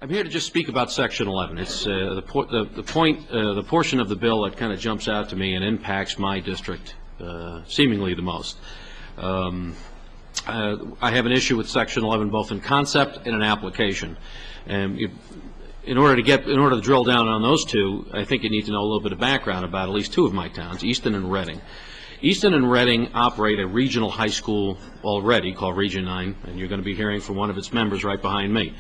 I'm here to just speak about Section 11. It's the portion of the bill that kind of jumps out to me and impacts my district seemingly the most. I have an issue with Section 11 both in concept and in application. And in order to drill down on those two, I think you need to know a little bit of background about at least two of my towns, Easton and Redding. Easton and Redding operate a regional high school already called Region 9, and you're going to be hearing from one of its members right behind me.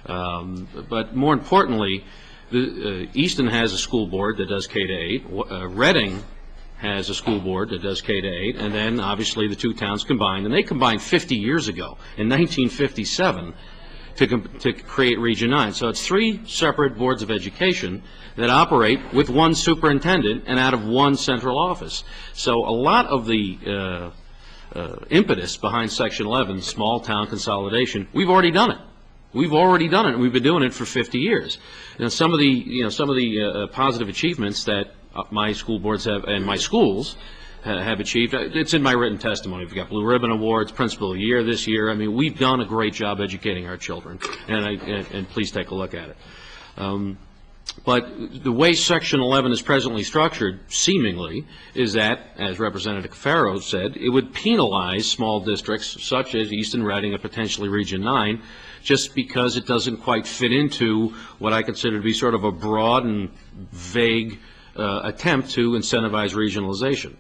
But more importantly, Easton has a school board that does K-8. Redding has a school board that does K-8, and then obviously the two towns combined, and they combined 50 years ago in 1957 to create Region 9. So it's three separate boards of education that operate with one superintendent and out of one central office. So a lot of the impetus behind Section 11, small town consolidation, we've already done it. We've already done it, and we've been doing it for 50 years. And some of the positive achievements that my school boards have and my schools have achieved, it's in my written testimony. We've got Blue Ribbon Awards, Principal of the Year this year. I mean, we've done a great job educating our children, and please take a look at it. But the way Section 11 is presently structured, seemingly, is that, as Representative Farrow said, it would penalize small districts such as Easton, Redding, and potentially Region 9, just because it doesn't quite fit into what I consider to be sort of a broad and vague attempt to incentivize regionalization.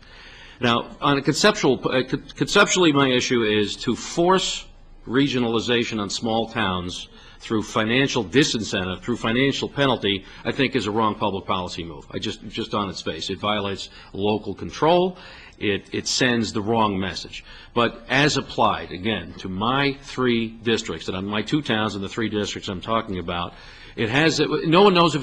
Now, on a conceptually, my issue is to force regionalization on small towns through financial disincentive, through financial penalty, I think is a wrong public policy move. Just on its face. It violates local control. It sends the wrong message. But as applied, again, to my three districts, and my two towns and the three districts I'm talking about, no one knows how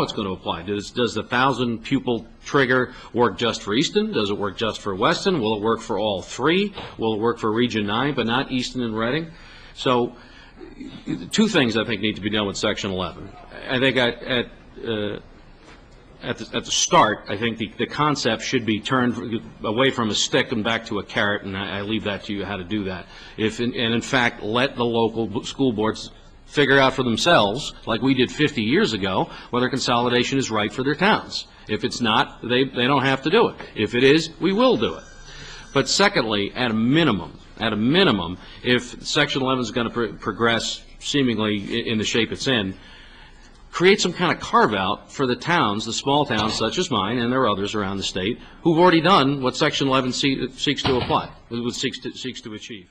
it's going to apply. Does the 1,000 pupil trigger work just for Easton? Does it work just for Weston? Will it work for all three? Will it work for Region 9 but not Easton and Redding? So two things I think need to be done with Section 11. I think at the start, I think the concept should be turned away from a stick and back to a carrot, and I leave that to you how to do that. And in fact, let the local school boards figure out for themselves, like we did 50 years ago, whether consolidation is right for their towns. If it's not, they don't have to do it. If it is, we will do it. But secondly, at a minimum, if Section 11 is going to progress seemingly in the shape it's in, create some kind of carve-out for the towns, the small towns such as mine, and there are others around the state, who've already done what Section 11 seeks to apply, seeks to achieve.